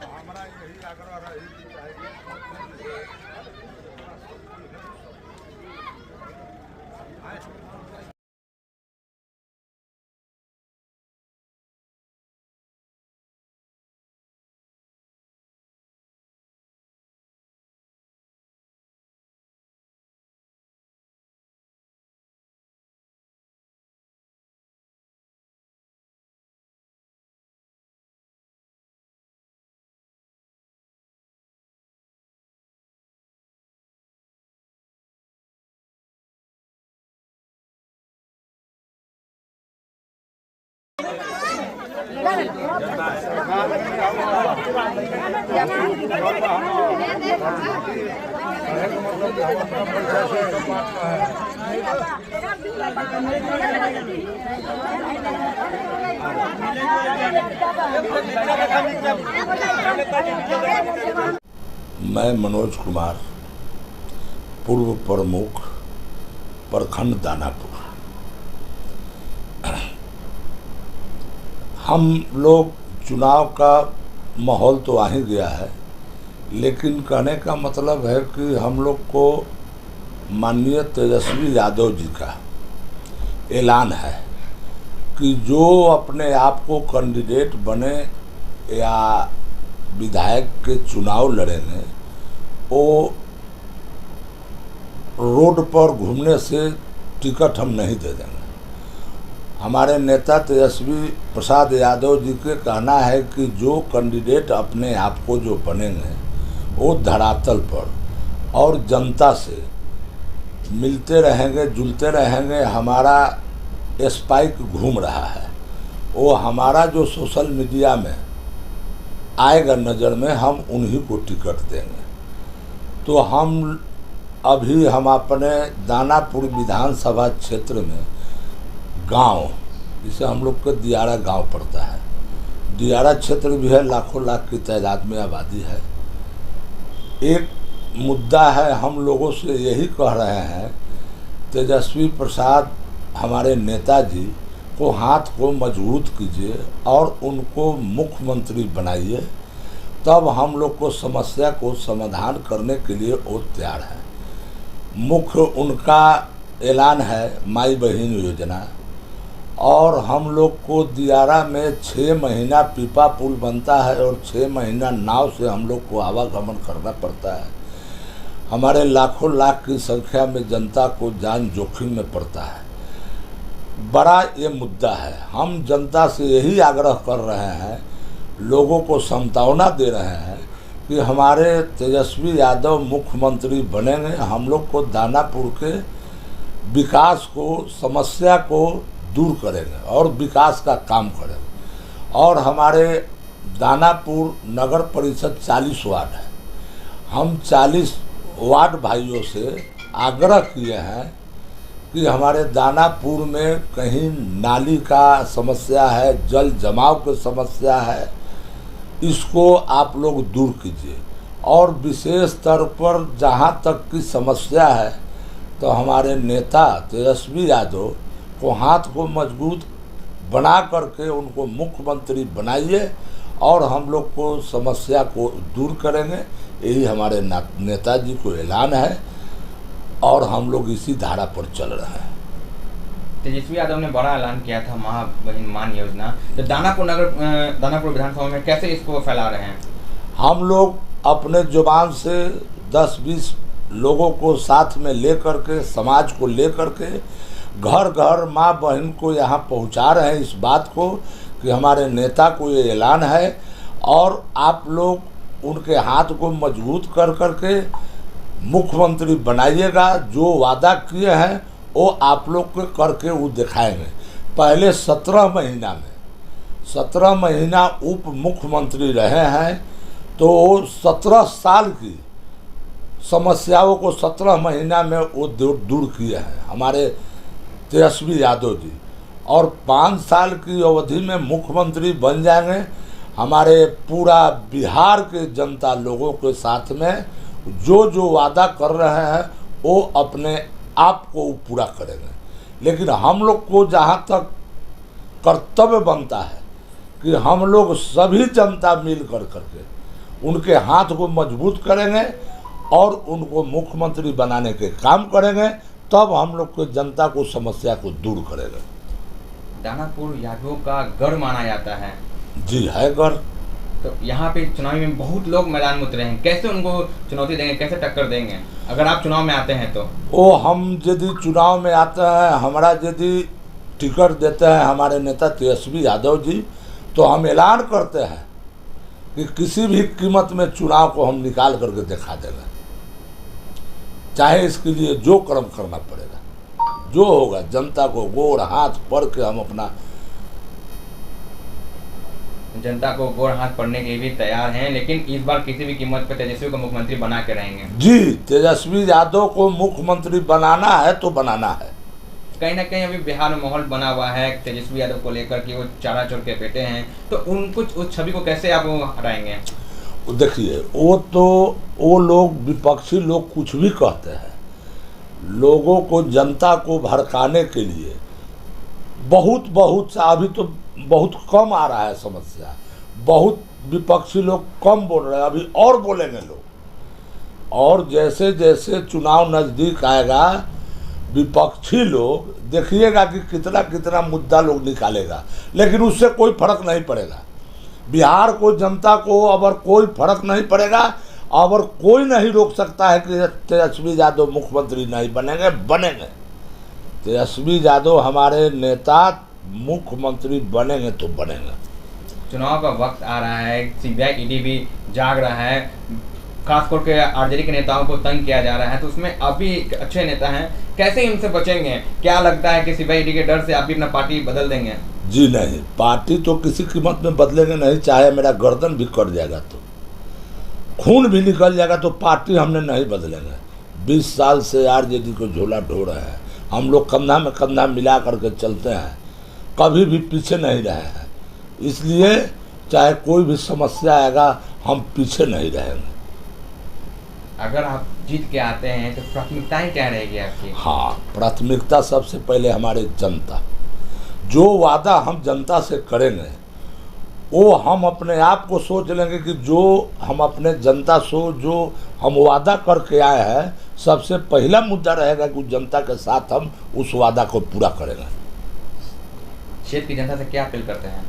हमारा यही आग्रह है। मैं मनोज कुमार, पूर्व प्रमुख प्रखंड दानापुर। हम लोग चुनाव का माहौल तो आ ही गया है, लेकिन कहने का मतलब है कि हम लोग को माननीय तेजस्वी यादव जी का ऐलान है कि जो अपने आप को कैंडिडेट बने या विधायक के चुनाव लड़ेंगे, वो रोड पर घूमने से टिकट हम नहीं दे देंगे। हमारे नेता तेजस्वी प्रसाद यादव जी के कहना है कि जो कैंडिडेट अपने आप को जो बनेंगे वो धरातल पर और जनता से मिलते रहेंगे, जुलते रहेंगे। हमारा स्पाइक घूम रहा है, वो हमारा जो सोशल मीडिया में आएगा नज़र में, हम उन्हीं को टिकट देंगे। तो हम अपने दानापुर विधानसभा क्षेत्र में गांव, जिसे हम लोग के दियारा गांव पड़ता है, दियारा क्षेत्र भी है, लाखों लाख की तादाद में आबादी है। एक मुद्दा है, हम लोगों से यही कह रहे हैं, तेजस्वी प्रसाद हमारे नेताजी को हाथ को मजबूत कीजिए और उनको मुख्यमंत्री बनाइए, तब हम लोग को समस्या को समाधान करने के लिए वो तैयार है। मुख्य उनका ऐलान है माई बहन योजना, और हम लोग को दियारा में 6 महीना पीपा पुल बनता है और 6 महीना नाव से हम लोग को आवागमन करना पड़ता है। हमारे लाखों लाख की संख्या में जनता को जान जोखिम में पड़ता है। बड़ा ये मुद्दा है। हम जनता से यही आग्रह कर रहे हैं, लोगों को संभावना दे रहे हैं कि हमारे तेजस्वी यादव मुख्यमंत्री बनेंगे। हम लोग को दानापुर के विकास को, समस्या को दूर करेंगे और विकास का काम करेंगे। और हमारे दानापुर नगर परिषद 40 वार्ड है। हम 40 वार्ड भाइयों से आग्रह किए हैं कि हमारे दानापुर में कहीं नाली का समस्या है, जल जमाव की समस्या है, इसको आप लोग दूर कीजिए। और विशेष स्तर पर जहाँ तक की समस्या है, तो हमारे नेता तेजस्वी यादव को हाथ को मजबूत बना करके उनको मुख्यमंत्री बनाइए और हम लोग को समस्या को दूर करेंगे। यही हमारे नेताजी को ऐलान है और हम लोग इसी धारा पर चल रहे हैं। तेजस्वी यादव ने बड़ा ऐलान किया था माँ बहन मान योजना, तो दानापुर विधानसभा में कैसे इसको फैला रहे हैं? हम लोग अपने जुबान से 10-20 लोगों को साथ में लेकर के, समाज को लेकर के घर घर माँ बहन को यहाँ पहुँचा रहे हैं इस बात को कि हमारे नेता को ये ऐलान है और आप लोग उनके हाथ को मजबूत कर करके मुख्यमंत्री बनाइएगा। जो वादा किए हैं वो आप लोग के करके वो दिखाएंगे। पहले 17 महीना उप मुख्यमंत्री रहे हैं, तो 17 साल की समस्याओं को 17 महीना में वो दूर किए हैं। हमारे तेजस्वी यादव जी, और 5 साल की अवधि में मुख्यमंत्री बन जाएंगे। हमारे पूरा बिहार के जनता लोगों के साथ में जो जो वादा कर रहे हैं वो अपने आप को पूरा करेंगे। लेकिन हम लोग को जहाँ तक कर्तव्य बनता है कि हम लोग सभी जनता मिल कर करके उनके हाथ को मजबूत करेंगे और उनको मुख्यमंत्री बनाने के काम करेंगे, तब हम लोग को जनता को समस्या को दूर करेंगे। दानापुर यादवों का गढ़ माना जाता है। जी है गढ़। तो यहाँ पे चुनाव में बहुत लोग मैदान में उतरे हैं, कैसे उनको चुनौती देंगे, कैसे टक्कर देंगे अगर आप चुनाव में आते हैं तो? वो हम यदि चुनाव में आते हैं, हमारा यदि टिकट देते हैं हमारे नेता तेजस्वी यादव जी, तो हम ऐलान करते हैं कि किसी भी कीमत में चुनाव को हम निकाल करके दिखा देंगे, चाहे इसके लिए जो कर्म करना पड़ेगा, जो होगा जनता को गोर हाथ पढ़ के हम अपना जनता को गोर हाथ पड़ने के लिए भी तैयार हैं। लेकिन इस बार किसी भी कीमत पर तेजस्वी को मुख्यमंत्री बना के रहेंगे। जी, तेजस्वी यादव को मुख्यमंत्री बनाना है तो बनाना है। कहीं ना कहीं अभी बिहार में माहौल बना हुआ है तेजस्वी यादव को लेकर कि वो चारा चोर के बेटे हैं, तो उनको उस छवि को कैसे आप हटाएंगे? देखिए, वो लोग विपक्षी लोग कुछ भी कहते हैं, लोगों को जनता को भड़काने के लिए बहुत सा, अभी तो बहुत कम आ रहा है समस्या, बहुत विपक्षी लोग कम बोल रहे हैं, अभी और बोलेंगे लोग। और जैसे जैसे चुनाव नज़दीक आएगा विपक्षी लोग देखिएगा कि कितना कितना मुद्दा लोग निकालेगा, लेकिन उससे कोई फर्क नहीं पड़ेगा। बिहार को जनता को अगर कोई फर्क नहीं पड़ेगा, अगर कोई नहीं रोक सकता है कि तेजस्वी यादव मुख्यमंत्री नहीं बनेंगे, बनेंगे। तेजस्वी यादव हमारे नेता मुख्यमंत्री बनेंगे तो बनेंगे। चुनाव का वक्त आ रहा है, सीबीआई ईडी भी जाग रहा है, खासकर के आरजेडी के नेताओं को तंग किया जा रहा है, तो उसमें आप भी एक अच्छे नेता हैं, कैसे इनसे बचेंगे? क्या लगता है कि सीबीआई ईडी के डर से आप भी अपना पार्टी बदल देंगे? जी नहीं, पार्टी तो किसी कीमत में बदलेंगे नहीं, चाहे मेरा गर्दन भी कट जाएगा तो, खून भी निकल जाएगा तो पार्टी हमने नहीं बदलेंगे। 20 साल से आरजेडी को झोला ढो रहे हैं, हम लोग कंधा में कंधा मिला करके चलते हैं, कभी भी पीछे नहीं रहे हैं। इसलिए चाहे कोई भी समस्या आएगा हम पीछे नहीं रहेंगे। अगर आप जीत के आते हैं तो प्राथमिकताएं क्या रहेगी आपकी? हाँ, प्राथमिकता सबसे पहले हमारे जनता, जो वादा हम जनता से करेंगे वो हम अपने आप को सोच लेंगे कि जो हम अपने जनता से जो हम वादा करके आए हैं, सबसे पहला मुद्दा रहेगा कि जनता के साथ हम उस वादा को पूरा करेंगे। क्षेत्र की जनता से क्या अपील करते हैं?